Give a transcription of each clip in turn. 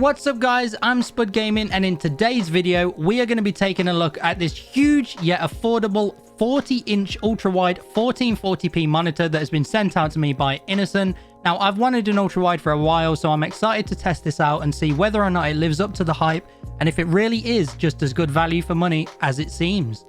What's up guys, I'm Spudd Gaming, and in today's video we are going to be taking a look at this huge yet affordable 40-inch ultra-wide 1440p monitor that has been sent out to me by Innocn. Now, I've wanted an ultra-wide for a while, so I'm excited to test this out and see whether or not it lives up to the hype and if it really is just as good value for money as it seems.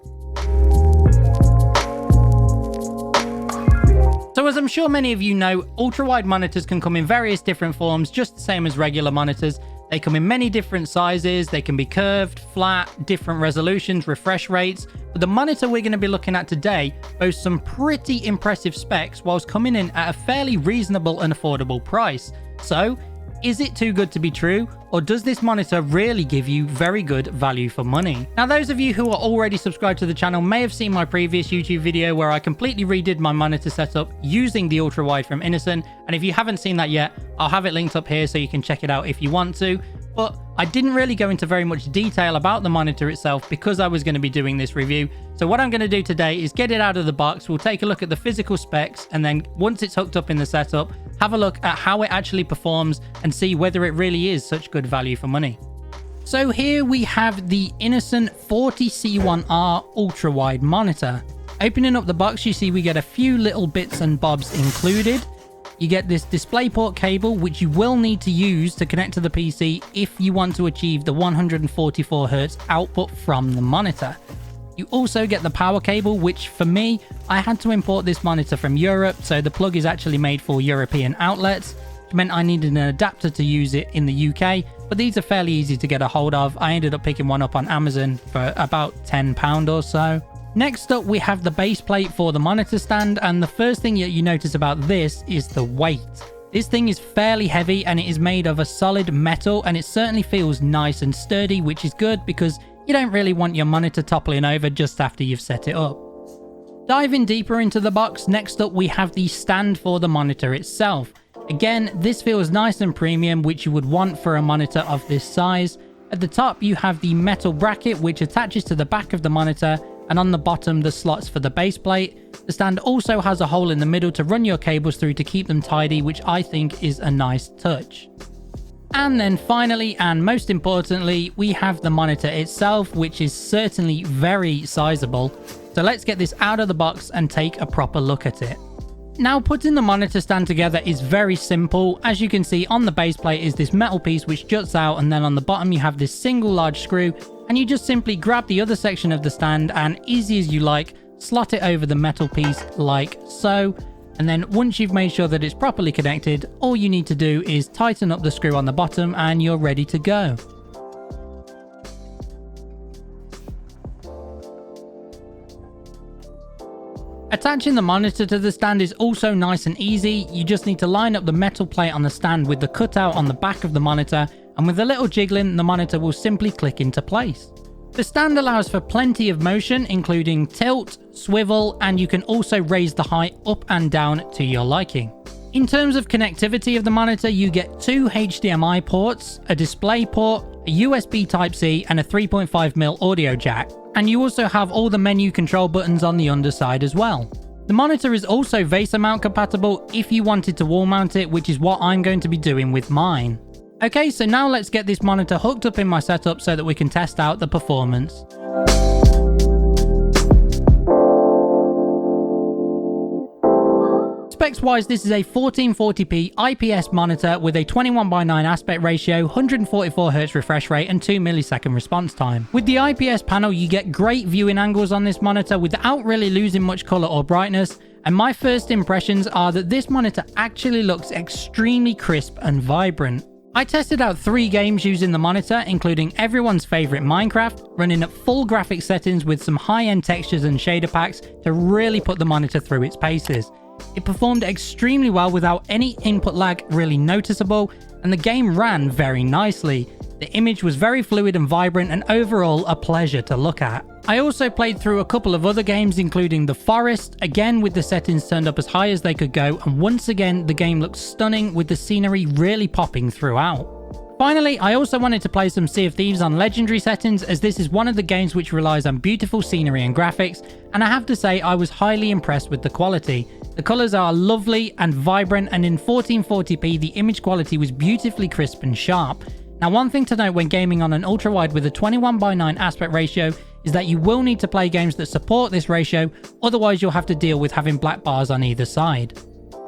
So as I'm sure many of you know, ultra-wide monitors can come in various different forms, just the same as regular monitors. They come in many different sizes, they can be curved, flat, different resolutions, refresh rates, but the monitor we're going to be looking at today boasts some pretty impressive specs whilst coming in at a fairly reasonable and affordable price. So, is it too good to be true, or does this monitor really give you very good value for money? Now, those of you who are already subscribed to the channel may have seen my previous YouTube video where I completely redid my monitor setup using the ultra-wide from Innocn, and if you haven't seen that yet, I'll have it linked up here so you can check it out if you want to. But I didn't really go into very much detail about the monitor itself because I was going to be doing this review. So what I'm going to do today is get it out of the box, we'll take a look at the physical specs, and then once it's hooked up in the setup, have a look at how it actually performs and see whether it really is such good value for money. So here we have the Innocn 40C1R ultra-wide monitor. Opening up the box, you see we get a few little bits and bobs included. You get this DisplayPort cable, which you will need to use to connect to the PC if you want to achieve the 144Hz output from the monitor. You also get the power cable, which for me, I had to import this monitor from Europe, so the plug is actually made for European outlets, which meant I needed an adapter to use it in the UK, but these are fairly easy to get a hold of. I ended up picking one up on Amazon for about £10 or so. Next up, we have the base plate for the monitor stand, and the first thing that you notice about this is the weight. This thing is fairly heavy and it is made of a solid metal, and it certainly feels nice and sturdy, which is good because you don't really want your monitor toppling over just after you've set it up. Diving deeper into the box, next up we have the stand for the monitor itself. Again, this feels nice and premium, which you would want for a monitor of this size. At the top you have the metal bracket which attaches to the back of the monitor, and on the bottom the slots for the base plate. The stand also has a hole in the middle to run your cables through to keep them tidy, which I think is a nice touch. And then finally, and most importantly, we have the monitor itself, which is certainly very sizable. So let's get this out of the box and take a proper look at it. Now, putting the monitor stand together is very simple. As you can see, on the base plate is this metal piece which juts out, and then on the bottom you have this single large screw, and you just simply grab the other section of the stand and, easy as you like, slot it over the metal piece like so. And then once you've made sure that it's properly connected, all you need to do is tighten up the screw on the bottom and you're ready to go. Attaching the monitor to the stand is also nice and easy. You just need to line up the metal plate on the stand with the cutout on the back of the monitor, and with a little jiggling, the monitor will simply click into place. The stand allows for plenty of motion, including tilt, swivel, and you can also raise the height up and down to your liking. In terms of connectivity of the monitor, you get two HDMI ports, a display port, a USB Type-C, and a 3.5mm audio jack. And you also have all the menu control buttons on the underside as well. The monitor is also VESA mount compatible if you wanted to wall mount it, which is what I'm going to be doing with mine. Okay, so now let's get this monitor hooked up in my setup so that we can test out the performance. Specs wise, this is a 1440p IPS monitor with a 21:9 aspect ratio, 144Hz refresh rate, and 2 millisecond response time. With the IPS panel, you get great viewing angles on this monitor without really losing much color or brightness, and my first impressions are that this monitor actually looks extremely crisp and vibrant. I tested out 3 games using the monitor, including everyone's favorite Minecraft, running at full graphics settings with some high-end textures and shader packs to really put the monitor through its paces. It performed extremely well without any input lag really noticeable, and the game ran very nicely. The image was very fluid and vibrant, and overall a pleasure to look at. I also played through a couple of other games, including The Forest, again with the settings turned up as high as they could go, and once again the game looks stunning with the scenery really popping throughout. Finally, I also wanted to play some Sea of Thieves on legendary settings, as this is one of the games which relies on beautiful scenery and graphics, and I have to say I was highly impressed with the quality. The colours are lovely and vibrant, and in 1440p the image quality was beautifully crisp and sharp. Now, one thing to note when gaming on an ultrawide with a 21:9 aspect ratio is that you will need to play games that support this ratio, otherwise you'll have to deal with having black bars on either side.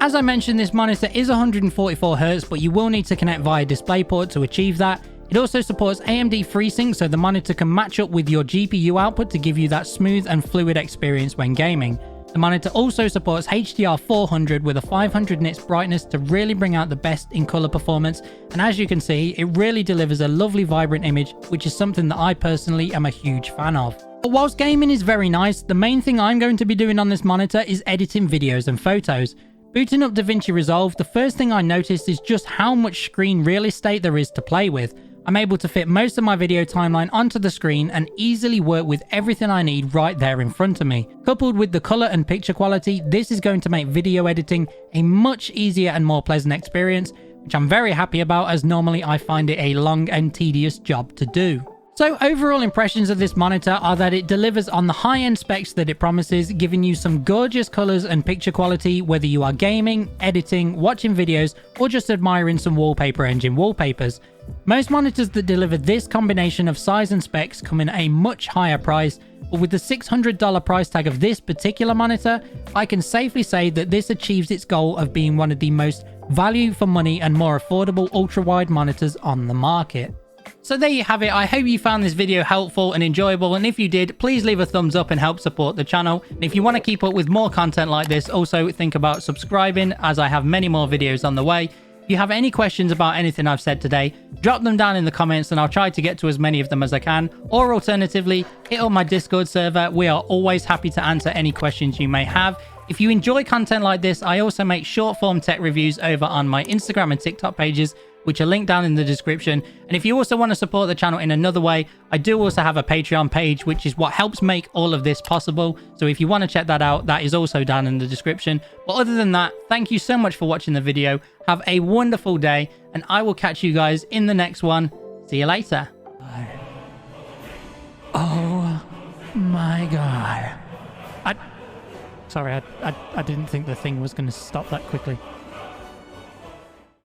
As I mentioned, this monitor is 144Hz, but you will need to connect via DisplayPort to achieve that. It also supports AMD FreeSync, so the monitor can match up with your GPU output to give you that smooth and fluid experience when gaming. The monitor also supports HDR 400 with a 500 nits brightness to really bring out the best in color performance, and as you can see, it really delivers a lovely vibrant image, which is something that I personally am a huge fan of. But whilst gaming is very nice, the main thing I'm going to be doing on this monitor is editing videos and photos. Booting up DaVinci Resolve, the first thing I noticed is just how much screen real estate there is to play with. I'm able to fit most of my video timeline onto the screen and easily work with everything I need right there in front of me. Coupled with the color and picture quality, this is going to make video editing a much easier and more pleasant experience, which I'm very happy about, as normally I find it a long and tedious job to do. So overall impressions of this monitor are that it delivers on the high-end specs that it promises, giving you some gorgeous colors and picture quality whether you are gaming, editing, watching videos, or just admiring some wallpaper engine wallpapers. Most monitors that deliver this combination of size and specs come in a much higher price, but with the $600 price tag of this particular monitor, I can safely say that this achieves its goal of being one of the most value for money and more affordable ultra-wide monitors on the market. So there you have it. I hope you found this video helpful and enjoyable, and if you did, please leave a thumbs up and help support the channel. And if you want to keep up with more content like this, also think about subscribing, as I have many more videos on the way. If you have any questions about anything I've said today, drop them down in the comments and I'll try to get to as many of them as I can. Or alternatively, hit up my Discord server. We are always happy to answer any questions you may have. If you enjoy content like this, I also make short form tech reviews over on my Instagram and TikTok pages, which are linked down in the description. And if you also want to support the channel in another way, I do also have a Patreon page, which is what helps make all of this possible. So if you want to check that out, that is also down in the description. But other than that, thank you so much for watching the video. Have a wonderful day, and I will catch you guys in the next one. See you later. Oh my God. Sorry, I didn't think the thing was going to stop that quickly.